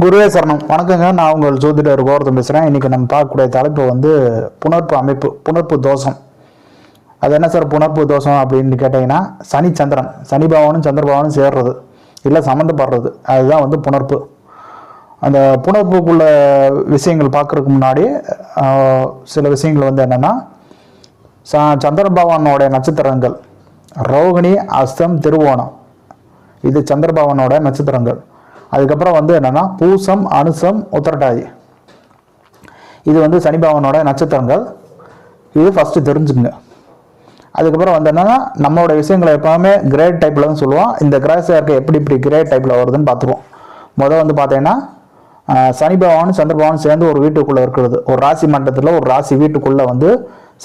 குருவே சரணம். வணக்கங்க. நான் உங்கள் ஜோதிடர் கோவர்தன் பேசுகிறேன். இன்றைக்கி நம்ம பார்க்கக்கூடிய தலைப்பு வந்து புணர்ப்பு அமைப்பு, புணர்ப்பு தோஷம். அது என்ன சார் புணர்ப்பு தோஷம் அப்படின்னு கேட்டிங்கன்னா, சனி சந்திரன், சனி பகவானும் சந்திரபகவானும் சேர்றது இல்லை சம்மந்தப்படுறது, அதுதான் வந்து புணர்ப்பு. அந்த புணர்ப்புக்குள்ள விஷயங்கள் பார்க்குறதுக்கு முன்னாடி சில விஷயங்கள் வந்து என்னென்னா, சந்திர பகவானோடைய நட்சத்திரங்கள் ரோகிணி, அஸ்தம், திருவோணம், இது சந்திர பகவானோட நட்சத்திரங்கள். அதுக்கப்புறம் வந்து என்னென்னா பூசம், அனுசம், உத்திரட்டாதி, இது வந்து சனி பகவானோட நட்சத்திரங்கள். இது ஃபஸ்ட்டு தெரிஞ்சுங்க. அதுக்கப்புறம் வந்து என்னென்னா நம்மளோட விஷயங்களை எப்போவுமே கிரேட் டைப்பில் தான் சொல்லுவோம். இந்த கிரக சேர்க்கை எப்படி கிரேட் டைப்பில் வருதுன்னு பார்த்துருவோம். முதல் வந்து பார்த்தீங்கன்னா சனி பகவான் சந்திர பகவான் சேர்ந்து ஒரு வீட்டுக்குள்ளே இருக்கிறது, ஒரு ராசி மண்டலத்தில் ஒரு ராசி வீட்டுக்குள்ளே வந்து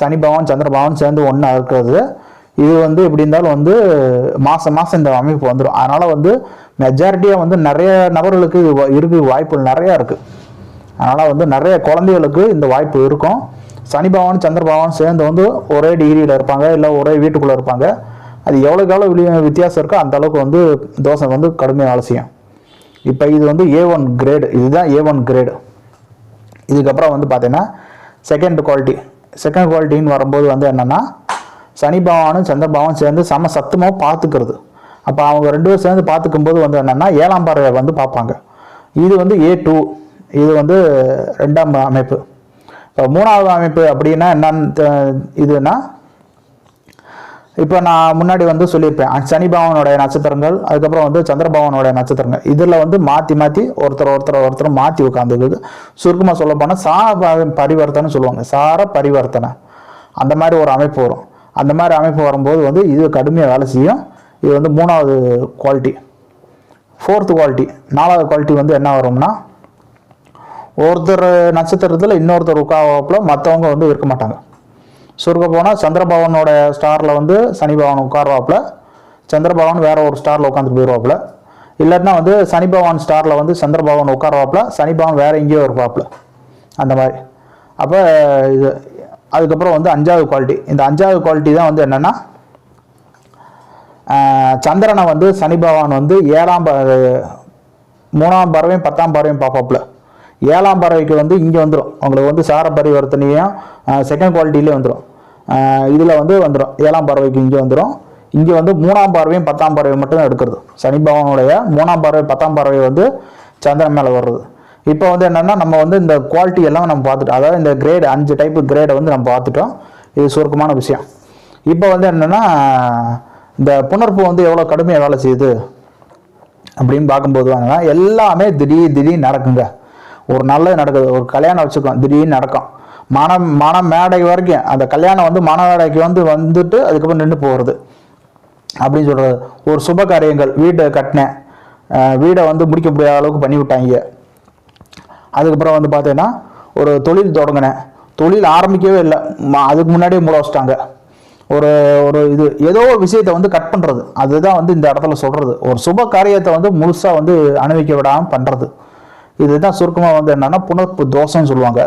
சனி பகவான் சந்திர பகவான் சேர்ந்து ஒன்றா இருக்கிறது. இது வந்து எப்படி இருந்தாலும் வந்து மாதம் இந்த அமைப்பு வந்துடும். அதனால் வந்து மெஜாரிட்டியாக வந்து நிறைய நபர்களுக்கு இது வாய்ப்புகள் நிறையா இருக்குது. அதனால் வந்து நிறைய குழந்தைகளுக்கு இந்த வாய்ப்பு இருக்கும். சனி பகவான் சந்திர பகவான் சேர்ந்து வந்து ஒரே டிகிரியில் இருப்பாங்க, இல்லை ஒரே வீட்டுக்குள்ளே இருப்பாங்க. அது எவ்வளோக்கு எவ்வளோ வித்தியாசம் இருக்கோ அந்த அளவுக்கு வந்து தோஷம் வந்து கடுமையாக வேலை செய்யும். இப்போ இது வந்து A1 கிரேடு, இதுதான் A1 கிரேடு. இதுக்கப்புறம் வந்து பார்த்தீங்கன்னா செகண்ட் குவாலிட்டின்னு வரும்போது வந்து என்னென்னா, சனி பகவானும் சந்திர பகவான் சேர்ந்து சம சத்தமாக பார்த்துக்கிறது. அப்போ அவங்க ரெண்டு பேரும் சேர்ந்து பார்த்துக்கும் போது வந்து என்னென்னா 7ஆம் பார்வை வந்து பார்ப்பாங்க. இது வந்து A2, இது வந்து 2ஆம் அமைப்பு. இப்போ 3ஆவது அமைப்பு அப்படின்னா என்னன்னு இதுன்னா, இப்போ நான் முன்னாடி வந்து சொல்லியிருப்பேன், சனி பகவானுடைய நட்சத்திரங்கள், அதுக்கப்புறம் வந்து சந்திர பகவானுடைய நட்சத்திரங்கள், இதில் வந்து மாற்றி ஒருத்தர் மாற்றி உட்காந்துக்குது. சுருக்கமாக சொல்ல போனால் சார பரிவர்த்தனை சொல்லுவாங்க, சார பரிவர்த்தனை. அந்த மாதிரி ஒரு அமைப்பு வரும். அந்த மாதிரி அமைப்பு வரும்போது வந்து இது கடுமையாக வேலை செய்யும். இது வந்து 3ஆவது குவாலிட்டி. 4th குவாலிட்டி, 4ஆவது குவாலிட்டி வந்து என்ன வரும்னா, ஒருத்தர் நட்சத்திரத்தில் இன்னொருத்தர் உட்காரப்பில் மற்றவங்க வந்து இருக்க மாட்டாங்க. சுருக்க போனால் சந்திர பகவானோட ஸ்டாரில் வந்து சனி பகவான் உட்காருவாப்புல, சந்திர பகவான் வேற ஒரு ஸ்டாரில் உட்காந்துட்டு போயிடுவாப்புல. இல்லைன்னா வந்து சனி பகவான் ஸ்டாரில் வந்து சந்திர பகவான் உட்காருவாப்புல, சனி பகவான் வேற எங்கேயோ இருப்பாப்புல, அந்த மாதிரி. அப்போ இது அதுக்கப்புறம் வந்து 5ஆவது குவாலிட்டி. இந்த 5ஆவது குவாலிட்டி தான் வந்து என்னென்னா, சந்திரனை வந்து சனி பகவான் வந்து 3ஆம் பார்வையும் 10ஆம் பார்வையும் பார்ப்பாப்புல. 7ஆம் பார்வைக்கு வந்து இங்கே வந்துடும், உங்களுக்கு வந்து சார பரிவர்த்தனையும் செகண்ட் குவாலிட்டியிலே வந்துடும். இதில் வந்து வந்துடும் 7ஆம் பார்வைக்கு இங்கே வந்துடும். இங்கே வந்து 3ஆம் பார்வையும் 10ஆம் பார்வையும் மட்டும் தான் எடுக்கிறது. சனி பகவானுடைய 3ஆம் பார்வை 10ஆம் பார்வை வந்து சந்திரன் மேலே வர்றது. இப்போ வந்து என்னென்னா, நம்ம வந்து இந்த குவாலிட்டி எல்லாம் நம்ம பார்த்துட்டோம். அதாவது இந்த கிரேடு 5 டைப்பு கிரேடை வந்து நம்ம பார்த்துட்டோம். இது சுருக்கமான விஷயம். இப்போ வந்து என்னென்னா, இந்த புணர்ப்பு வந்து எவ்வளோ கடுமையாக வேலை செய்யுது அப்படின்னு பார்க்கும்போது வாங்கன்னா, எல்லாமே திடீர்னு நடக்குங்க. ஒரு நல்லது நடக்குது, ஒரு கல்யாணம் வச்சுக்கோம், திடீர்னு நடக்கும். மன மேடை வரைக்கும், அந்த கல்யாணம் வந்து மன மேடைக்கு வந்துட்டு அதுக்கப்புறம் நின்று போகிறது அப்படின்னு சொல்கிறது. ஒரு சுப காரியங்கள், வீட்டை கட்டினேன், வீடை வந்து முடிக்க முடியாத அளவுக்கு பண்ணி விட்டாங்க. அதுக்கப்புறம் வந்து பார்த்தீங்கன்னா ஒரு தொழில் தொடங்கினேன், தொழில் ஆரம்பிக்கவே இல்லை, அதுக்கு முன்னாடியே மூட வச்சிட்டாங்க. ஒரு இது ஏதோ ஒரு விஷயத்தை வந்து கட் பண்ணுறது, அதுதான் வந்து இந்த இடத்துல சொல்கிறது. ஒரு சுப காரியத்தை வந்து முழுசாக வந்து அனுபவிக்க விடாமல் பண்ணுறது. இதுதான் சுருக்கமாக வந்து என்னென்னா புணர்ப்பு தோஷம்னு சொல்லுவாங்க.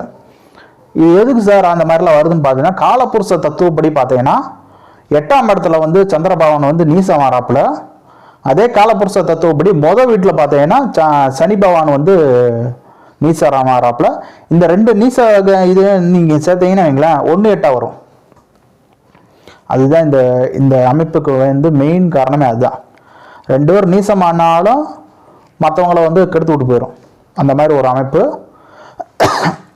இது எதுக்கு சார் அந்த மாதிரிலாம் வருதுன்னு பார்த்தீங்கன்னா, காலபுருஷ தத்துவப்படி பார்த்தீங்கன்னா 8ஆம் இடத்துல வந்து சந்திர பகவான் வந்து நீசம் மாறாப்புல. அதே காலபுருஷ தத்துவப்படி மொதல் வீட்டில் பார்த்தீங்கன்னா சனி பகவான் வந்து நீசராமாறாப்புல. இந்த 2 நீச இது நீங்கள் சேர்த்தீங்கன்னா வைங்களேன் 1-8 வரும். அதுதான் இந்த அமைப்புக்கு வந்து மெயின் காரணமே அதுதான். 2 பேர் நீசமானாலும் மற்றவங்கள வந்து கெடுத்து விட்டு போயிடும், அந்த மாதிரி ஒரு அமைப்பு.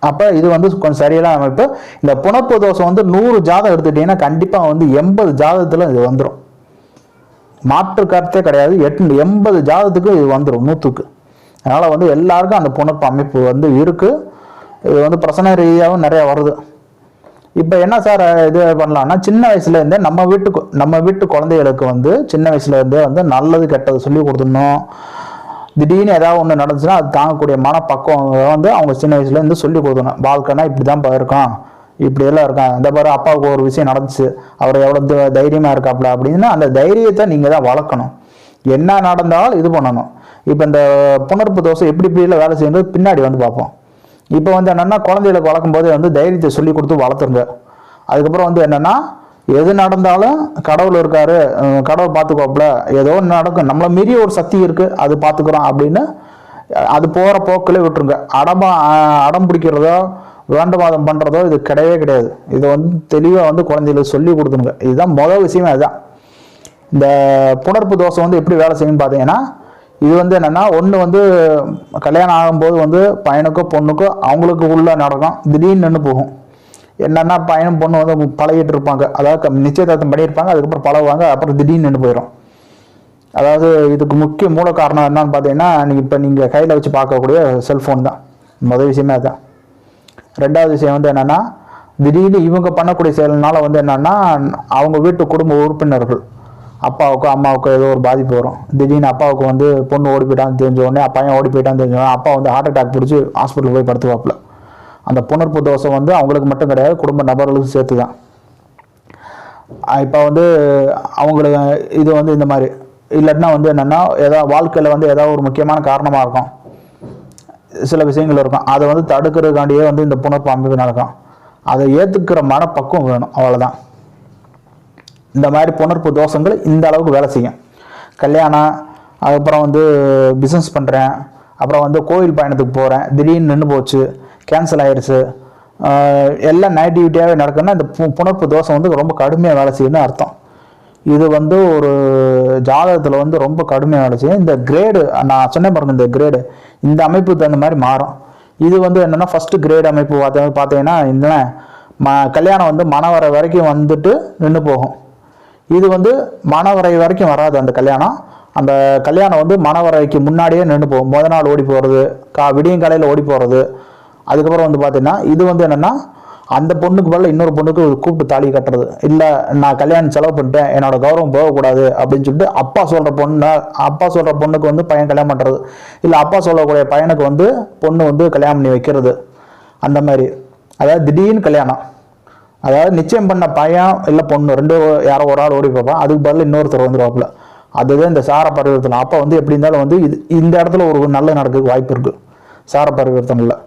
அப்போ இது வந்து கொஞ்சம் சரியான அமைப்பு. இந்த புணர்ப்பு தோஷம் வந்து 100 ஜாதகம் எடுத்துக்கிட்டிங்கன்னா கண்டிப்பாக வந்து 80 ஜாதகத்தில் இது வந்துடும். மாற்று கருத்தே கிடையாது. 80 ஜாதகத்துக்கு இது வந்துடும் 100க்கு. அதனால் வந்து எல்லாருக்கும் அந்த புணர்ப்பு அமைப்பு வந்து இருக்குது. இது வந்து பிரச்சனை ரீதியாகவும் நிறையா வருது. இப்போ என்ன சார் இது பண்ணலான்னா, சின்ன வயசுலேருந்தே நம்ம வீட்டு குழந்தைகளுக்கு வந்து சின்ன வயசுலேருந்தே வந்து நல்லது கெட்டது சொல்லி கொடுத்துடணும். திடீர்னு ஏதாவது ஒன்று நடந்துச்சுன்னா அது தாங்கக்கூடிய மனப்பக்குவம் வந்து அவங்க சின்ன வயசுலேருந்து சொல்லி கொடுக்கணும். வாழ்க்கைனா இப்படி தான் இருக்கும், இப்படியெல்லாம் இருக்கான், இந்த பாரு அப்பாவுக்கு ஒரு விஷயம் நடந்துச்சு, அவர் எவ்வளோ தைரியமாக இருக்காப்புல அப்படின்னு அந்த தைரியத்தை நீங்கள் தான் வளர்க்கணும். என்ன நடந்தாலும் இது பண்ணணும். இப்போ இந்த புணர்ப்பு தோஷம் இப்படிலாம் வேலை செய்யும்போது பின்னாடி வந்து பார்ப்போம். இப்போ வந்து என்னென்னா, குழந்தைகளுக்கு வளர்க்கும் போதே வந்து தைரியத்தை சொல்லி கொடுத்து வளர்த்துருங்க. அதுக்கப்புறம் வந்து என்னென்னா, எது நடந்தாலும் கடவுள் இருக்காரு, கடவுள் பார்த்துக்கோப்புல, ஏதோ ஒன்று நடக்கும், நம்மளை மீறி ஒரு சக்தி இருக்குது, அது பார்த்துக்கிறோம் அப்படின்னு அது போகிற போக்கில் விட்டுருங்க. அடம் பிடிக்கிறதோ வேண்டவாதம் பண்ணுறதோ இது கிடையவே கிடையாது. இதை வந்து தெளிவாக வந்து குழந்தைகளுக்கு சொல்லி கொடுத்துருங்க. இதுதான் முதல் விஷயமே. அதுதான் இந்த புணர்ப்பு தோசை வந்து எப்படி வேலை செய்யும்னு பார்த்தீங்கன்னா, இது வந்து என்னென்னா, ஒன்று வந்து கல்யாணம் ஆகும்போது வந்து பையனுக்கோ பொண்ணுக்கோ அவங்களுக்கு உள்ள நடக்கும், திடீர்னு நின்று போகும். என்னென்னா பையனும் பொண்ணு வந்து பழகிட்டு இருப்பாங்க, அதாவது நிச்சயதார்த்தம் பண்ணியிருப்பாங்க, அதுக்கப்புறம் பழகுவாங்க, அப்புறம் திடீர்னு நின்று போயிடும். அதாவது இதுக்கு முக்கிய மூல காரணம் என்னன்னு பார்த்தீங்கன்னா, நீங்கள் கையில் வச்சு பார்க்கக்கூடிய செல்ஃபோன் தான் முதல் விஷயமே. அதுதான். ரெண்டாவது விஷயம் வந்து என்னென்னா, திடீர்னு இவங்க பண்ணக்கூடிய செயல்னால வந்து என்னென்னா, அவங்க வீட்டு குடும்ப உறுப்பினர்கள் அப்பாவுக்கோ அம்மாவுக்கோ ஏதோ ஒரு பாதிப்பு வரும். திடீர்னு அப்பாவுக்கு வந்து பொண்ணு ஓடி போயிட்டான்னு தெரிஞ்ச உடனே, பையன் ஓடி போயிட்டான்னு தெரிஞ்ச உடனே அப்பா வந்து ஹார்ட் அட்டாக் பிடிச்சி ஹாஸ்பிட்டல் போய் படுத்துவாப்பில். அந்த புணர்ப்பு தோசை வந்து அவங்களுக்கு மட்டும் கிடையாது, குடும்ப நபர்களுக்கும் சேர்த்து தான். இப்போ வந்து அவங்களுக்கு இது வந்து இந்த மாதிரி இல்லாட்டினா வந்து என்னென்னா, ஏதாவது வாழ்க்கையில் வந்து ஏதாவது ஒரு முக்கியமான காரணமாக இருக்கும், சில விஷயங்கள் இருக்கும், அதை வந்து தடுக்கிறதுக்காண்டியே வந்து இந்த புணர்ப்பு அமைப்பு நடக்கும். அதை ஏற்றுக்கிற மனப்பக்குவம் வேணும், அவ்வளோதான். இந்த மாதிரி புணர்ப்பு தோஷங்கள் இந்த அளவுக்கு வேலை செய்யும். கல்யாணம், அதுக்கப்புறம் வந்து பிஸ்னஸ் பண்ணுறேன், அப்புறம் வந்து கோவில் பயணத்துக்கு போகிறேன், திடீர்னு நின்று போச்சு, கேன்சல் ஆயிடுச்சு, எல்லாம் நெகட்டிவிட்டியாகவே நடக்குன்னா இந்த புணர்ப்பு தோஷம் வந்து ரொம்ப கடுமையாக வேலை செய்யுன்னு அர்த்தம். இது வந்து ஒரு ஜாதகத்தில் வந்து ரொம்ப கடுமையாக வேலை செய்யும். இந்த கிரேடு நான் சொன்னேன் பாருங்க, இந்த கிரேடு இந்த அமைப்புக்கு தகுந்த மாதிரி மாறும். இது வந்து என்னென்னா, ஃபஸ்ட்டு கிரேடு அமைப்பு பார்த்தீங்கன்னா இந்த கல்யாணம் வந்து மணவரை வரைக்கும் வந்துட்டு நின்று போகும். இது வந்து மணவரை வரைக்கும் வராது அந்த கல்யாணம். அந்த கல்யாணம் வந்து மணவரைக்கு முன்னாடியே நின்று போகும். முதல் நாள் ஓடி போகிறது, விடியும் காலையில் ஓடி போகிறது. அதுக்கப்புறம் வந்து பார்த்தீங்கன்னா, இது வந்து என்னென்னா, அந்த பொண்ணுக்கு பதில் இன்னொரு பொண்ணுக்கு கூப்பிட்டு தாலி கட்டுறது. இல்லை, நான் கல்யாணம் செலவு பண்ணிட்டேன், என்னோட கௌரவம் போகக்கூடாது அப்படின்னு சொல்லிட்டு அப்பா சொல்கிற பொண்ணுக்கு வந்து பையன் கல்யாணம் பண்ணுறது. இல்லை, அப்பா சொல்லக்கூடிய பையனுக்கு வந்து பொண்ணு வந்து கல்யாணம் பண்ணி வைக்கிறது. அந்த மாதிரி, அதாவது திடீர்னு கல்யாணம், அதாவது நிச்சயம் பண்ண பையன் இல்லை பொண்ணு ரெண்டு யாரோ ஒரு ஆள் ஓடி பார்ப்பான், அதுக்கு பதில் இன்னொருத்தர் வந்துடுவாப்புல. அதுதான் இந்த சார பரிவர்த்தனை. அப்போ வந்து எப்படி இருந்தாலும் வந்து இந்த இடத்துல ஒரு நல்ல நடக்க வாய்ப்பு இருக்குது சார பரிவர்த்தனையில்.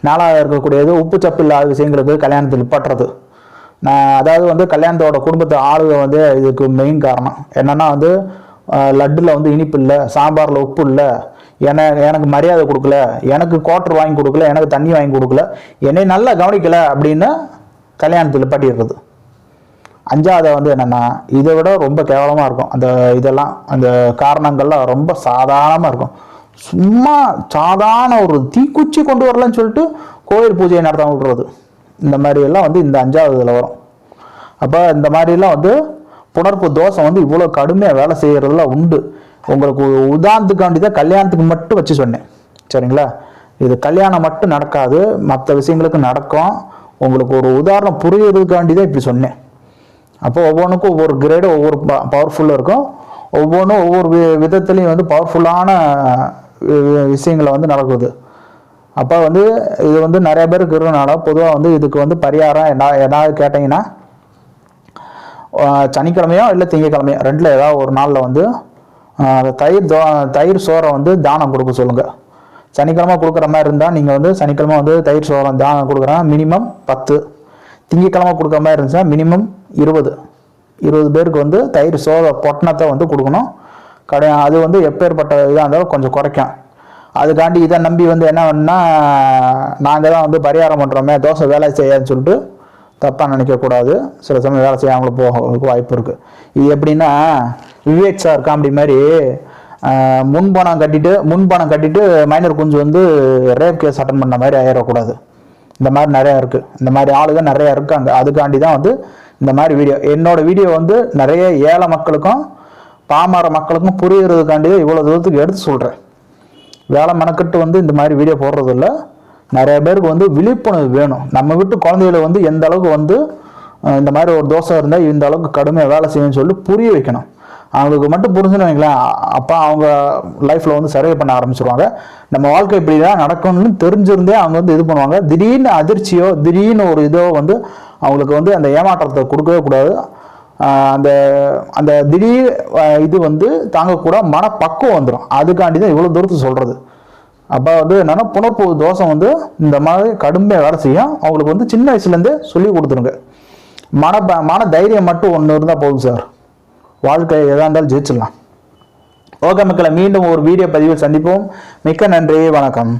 நாளாக இருக்கக்கூடியது உப்பு சப்பு இல்லாத விஷயங்களுக்கு கல்யாணத்தில் நிப்பாட்டுறது. அதாவது வந்து கல்யாணத்தோட குடும்பத்து ஆளுக வந்து இதுக்கு மெயின் காரணம் என்னென்னா வந்து, லட்டில் வந்து இனிப்பு இல்லை, சாம்பாரில் உப்பு இல்லை, எனக்கு மரியாதை கொடுக்கல, எனக்கு குவார்டர் வாங்கி கொடுக்கல, எனக்கு தண்ணி வாங்கி கொடுக்கல, என்னை நல்லா கவனிக்கலை அப்படின்னு கல்யாணத்தில் நிப்பாட்டிடுறது. அஞ்சாவது வந்து என்னென்னா, இதை விட ரொம்ப கேவலமாக இருக்கும். இதெல்லாம் அந்த காரணங்கள்லாம் ரொம்ப சாதாரணமாக இருக்கும். சும்மா சாதாரண ஒரு தீக்குச்சி கொண்டு வரலன்னு சொல்லிட்டு கோயில் பூஜையை நடத்த விடுறது. இந்த மாதிரி எல்லாம் வந்து இந்த 5வது இதில் வரும். அப்போ இந்த மாதிரிலாம் வந்து புணர்ப்பு தோஷம் வந்து இவ்வளோ கடுமையாக வேலை செய்கிறதுலாம் உண்டு. உங்களுக்கு உதாரணத்துக்காண்டி தான் கல்யாணத்துக்கு மட்டும் வச்சு சொன்னேன், சரிங்களா? இது கல்யாணம் மட்டும் நடக்காது, மற்ற விஷயங்களுக்கு நடக்கும். உங்களுக்கு ஒரு உதாரணம் புரியுறதுக்காண்டி தான் இப்படி சொன்னேன். அப்போ ஒவ்வொன்றுக்கும் ஒவ்வொரு கிரேடு ஒவ்வொரு பவர்ஃபுல்லாக இருக்கும். ஒவ்வொன்றும் ஒவ்வொரு விதத்துலேயும் வந்து பவர்ஃபுல்லான விஷயங்களை வந்து நடக்குது. அப்போ வந்து இது வந்து நிறைய பேருக்கு இருக்கிறதுனால பொதுவாக வந்து இதுக்கு வந்து பரிகாரம் ஏதாவது கேட்டிங்கன்னா, சனிக்கிழமையோ இல்லை திங்கக்கிழமையோ ரெண்டில் ஏதாவது ஒரு நாளில் வந்து தயிர் சோறை வந்து தானம் கொடுக்க சொல்லுங்கள். சனிக்கிழமை கொடுக்குற மாதிரி இருந்தால் நீங்கள் வந்து சனிக்கிழமை வந்து தயிர் சோறை தானம் கொடுக்குறேன், மினிமம் 10. திங்கக்கிழமை கொடுக்குற மாதிரி இருந்துச்சுன்னா மினிமம் 20 பேருக்கு வந்து தயிர் சோறை பொட்டணத்தை வந்து கொடுக்கணும். அது வந்து எப்பேற்பட்ட இதாக இருந்தாலும் கொஞ்சம் குறைக்கும். அதுக்காண்டி இதை நம்பி வந்து என்ன வேணுன்னா, நாங்கள் தான் வந்து பரிகாரம் பண்ணுறோமே, தோசை வேலை செய்யாதுன்னு சொல்லிட்டு தப்பாக நினைக்கக்கூடாது. சில சமயம் வேலை செய்யாமலும் போகிறதுக்கு வாய்ப்பு இருக்குது. இது எப்படின்னா, விவேக் சார் காமெடி மாதிரி முன்பணம் கட்டிட்டு மைனர் குஞ்சு வந்து ரேப் கேஸ் அட்டன் பண்ண மாதிரி ஆயிடக்கூடாது. இந்த மாதிரி நிறையா இருக்குது. இந்த மாதிரி ஆளுங்க நிறையா இருக்காங்க. அதுக்காண்டி தான் வந்து இந்த மாதிரி வீடியோ, என்னோடய வீடியோ வந்து நிறைய ஏழை மக்களுக்கும் பாமர மக்களுக்கும் புரிகிறதுக்காண்டி தான் இவ்வளோ தூரத்துக்கு எடுத்து சொல்கிறேன். வேலை மெனக்கட்டு வந்து இந்த மாதிரி வீடியோ போடுறது இல்லை. நிறைய பேருக்கு வந்து விழிப்புணர்வு வேணும். நம்ம வீட்டு குழந்தைகளை வந்து எந்த அளவுக்கு வந்து இந்த மாதிரி ஒரு தோசை இருந்தால் இந்த அளவுக்கு கடுமையாக வேலை செய்யணும்னு சொல்லி புரிய வைக்கணும். அவங்களுக்கு மட்டும் புரிஞ்சுன்னு வைங்களேன், அப்போ அவங்க லைஃப்பில் வந்து சர்வே பண்ண ஆரம்பிச்சிருவாங்க. நம்ம வாழ்க்கை இப்படி தான் நடக்கணும்னு தெரிஞ்சிருந்தே அவங்க வந்து இது பண்ணுவாங்க. திடீர்னு அதிர்ச்சியோ திடீர்னு ஒரு இதோ வந்து அவங்களுக்கு வந்து அந்த ஏமாற்றத்தை கொடுக்கவே கூடாது. அந்த திடீர் இது வந்து தாங்கக்கூட மனப்பக்குவம் வந்துடும். அதுக்காண்டி தான் இவ்வளோ தூரத்துக்கு சொல்கிறது. அப்போ வந்து என்னென்னா, புணர்ப்பு தோஷம் வந்து இந்த மாதிரி கடுமையாக வேலை செய்யும். அவங்களுக்கு வந்து சின்ன வயசுலேருந்தே சொல்லி கொடுத்துருங்க. மன தைரியம் மட்டும் ஒன்று இருந்தால் போதும் சார், வாழ்க்கை எதாக இருந்தாலும் ஜெயிச்சிடலாம். ஓகே மக்களை, மீண்டும் ஒரு வீடியோ பதிவில் சந்திப்போம். மிக்க நன்றி, வணக்கம்.